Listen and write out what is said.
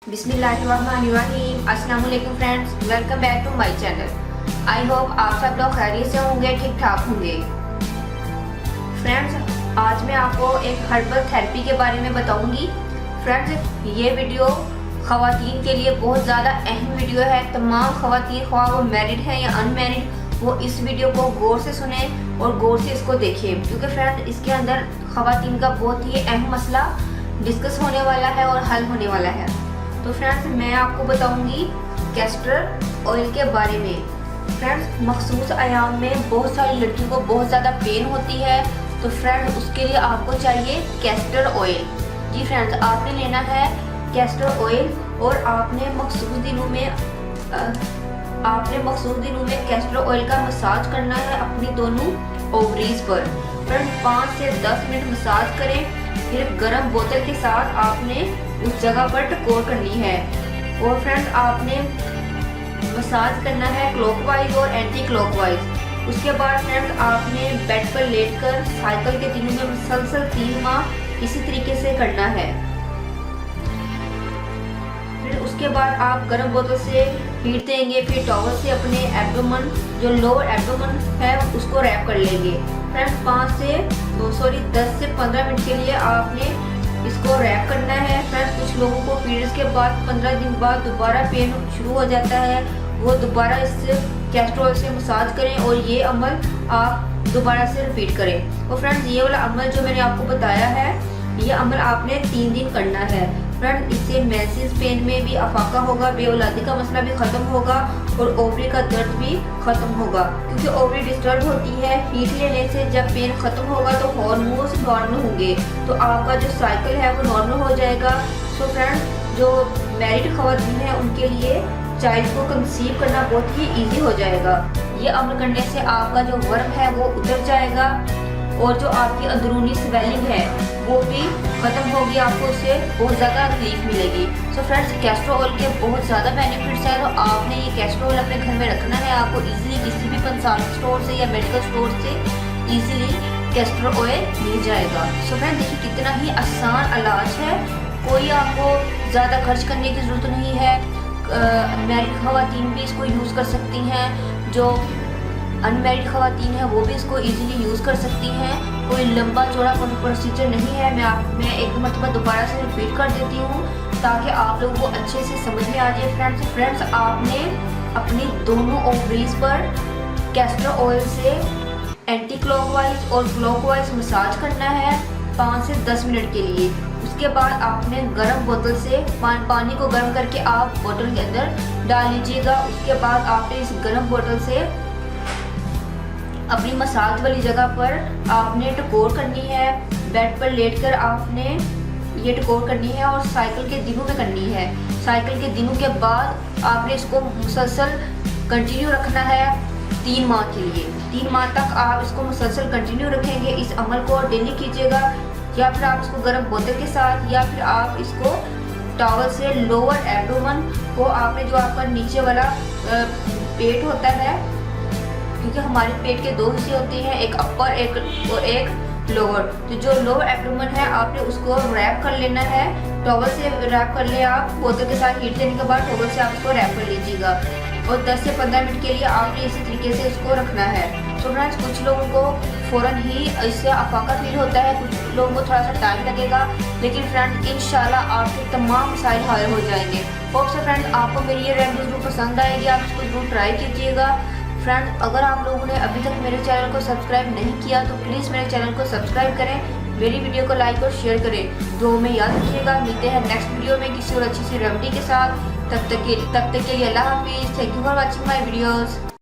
बिस्मिल्लाहिर्रहमानिर्रहीम। अस्सलाम वालेकुम friends, welcome back to my channel. I hope आप सब लोग खैरियत से होंगे, ठीक ठाक होंगे। फ्रेंड्स, आज मैं आपको एक हर्बल थेरेपी के बारे में बताऊंगी। फ्रेंड्स, ये वीडियो ख़वातीन के लिए बहुत ज़्यादा अहम वीडियो है। तमाम ख़वातीन, ख्वाह वो मैरिड है या अनमैरिड, वो इस वीडियो को गौर से सुने और गौर से इसको देखें, क्योंकि फ्रेंड्स इसके अंदर ख़वातीन का बहुत ही अहम मसला डिस्कस होने वाला है और हल होने वाला है। तो फ्रेंड्स, मैं आपको बताऊंगी कैस्टर ऑयल के बारे में। फ्रेंड्स, मखसूस आयाम में बहुत सारी लड़कियों को बहुत ज़्यादा पेन होती है, तो फ्रेंड्स उसके लिए आपको चाहिए कैस्टर ऑयल। जी फ्रेंड्स, आपने लेना है कैस्टर ऑयल और आपने मखसूस दिनों में कैस्टर ऑयल का मसाज करना है अपनी दोनों ओवरीज पर। फ्रेंड्स, 5 से 10 मिनट मसाज करें। फिर गर्म बोतल के साथ आपने उस जगह पर टकोर करनी है। और फ्रेंड्स, आपने मसाज करना है क्लॉकवाइज और एंटी क्लॉकवाइज। उसके बाद फ्रेंड्स, आपने बेड पर लेटकर साइकिल के दिनों में मुसलसल 3 माह इसी तरीके से करना है। फिर उसके बाद आप गर्म बोतल से हीट देंगे। फिर टॉवल से अपने एब्डोमेन, जो लोअर एब्डोमेन है, उसको रैप कर लेंगे। फ्रेंड्स, 10 से 15 मिनट के लिए आपने इसको रैप करना है। फ्रेंड्स, कुछ लोगों को पीरियड्स के बाद 15 दिन बाद दोबारा पेन शुरू हो जाता है, वो दोबारा इससे कैस्टर ऑयल से मसाज करें और ये अमल आप दोबारा से रिपीट करें। और फ्रेंड्स, ये वाला अमल जो मैंने आपको बताया है, ये अमल आपने 3 दिन करना है। फ्रेंड्स, इससे मेंसेस पेन में भी अफाका होगा, बेऔलादी का मसला भी ख़त्म होगा और ओवरी का दर्द भी ख़त्म होगा, क्योंकि ओवरी डिस्टर्ब होती है। हीट लेने से जब पेन ख़त्म होगा तो हार्मोन्स नॉर्मल होंगे, तो आपका जो साइकिल है वो नॉर्मल हो जाएगा। सो फ्रेंड्स, जो मैरिड ख़वातीन है उनके लिए चाइल्ड को कंसीव करना बहुत ही ईजी हो जाएगा। ये अमल करने से आपका जो वर्म है वो उतर जाएगा और जो आपकी अंदरूनी स्वेलिंग है वो भी खत्म होगी, आपको उससे बहुत ज़्यादा रिलीफ मिलेगी। सो फ्रेंड्स, कैस्टर ऑयल के बहुत ज़्यादा बेनिफिट्स हैं, तो आपने ये कैस्टर ऑयल अपने घर में रखना है। आपको इजीली किसी भी पंसार स्टोर से या मेडिकल स्टोर से इजीली कैस्टर ऑयल मिल जाएगा। सो फ्रेंड्स, देखिए कितना ही आसान इलाज है, कोई आपको ज़्यादा खर्च करने की ज़रूरत नहीं है। मैरिड ख़वातीन भी इसको यूज़ कर सकती हैं, जो अनमैरिड ख़वातीन है वो भी इसको इजीली यूज़ कर सकती हैं। कोई लंबा चौड़ा प्रोसीजर नहीं है। मैं एक मरतबा दोबारा से रिपीट कर देती हूँ ताकि आप लोगों को अच्छे से समझ में आ जाए। फ्रेंड्स, आपने अपनी दोनों ओवरीज पर कैस्टर ऑयल से एंटी क्लॉकवाइज और क्लॉकवाइज मसाज करना है 5 से 10 मिनट के लिए। उसके बाद आपने गर्म बोतल से पानी को गर्म करके आप बोतल के अंदर डाल लीजिएगा। उसके बाद आपने इस गर्म बोतल से अपनी मसाज वाली जगह पर आपने टकोर करनी है। बेड पर लेटकर आपने ये टकोर करनी है और साइकिल के दिनों में करनी है। साइकिल के दिनों के बाद आपने इसको मुसलसल कंटिन्यू रखना है 3 माह के लिए। 3 माह तक आप इसको मुसलसल कंटिन्यू रखेंगे। इस अमल को डेली कीजिएगा, या फिर आप इसको गर्म बोतल के साथ, या फिर आप इसको टॉवल से लोअर एब्डोमेन को, आपने जो आपका नीचे वाला पेट होता है, क्योंकि हमारे पेट के 2 हिस्से होते हैं, एक अपर और एक लोअर। तो जो लोअर एब्डोमेन है आपने उसको रैप कर लेना है। टॉवल से रैप कर ले आप, बोतल के साथ हीट देने के बाद टॉवल से आप इसको रैप कर लीजिएगा और 10 से 15 मिनट के लिए आपने इसी तरीके से इसको रखना है। तो फ्रेंड्स, कुछ लोगों को फ़ौरन ही इससे अफाका फील होता है, कुछ लोगों को थोड़ा सा टाइम लगेगा, लेकिन फ्रेंड्स इंशाल्लाह आपके तमाम मसाइल हल हो जाएंगे। होप सो फ्रेंड्स, आपको मेरी ये रेमेडी जरूर पसंद आएगी, आप इसको जरूर ट्राई कीजिएगा। फ्रेंड्स, अगर आप लोगों ने अभी तक मेरे चैनल को सब्सक्राइब नहीं किया तो प्लीज़ मेरे चैनल को सब्सक्राइब करें, मेरी वीडियो को लाइक और शेयर करें। जो हमें याद रखिएगा, मिलते हैं नेक्स्ट वीडियो में किसी और अच्छी सी रेमेडी के साथ। तब तक के लिए अल्लाह हाफिज़। Thank you for watching my videos.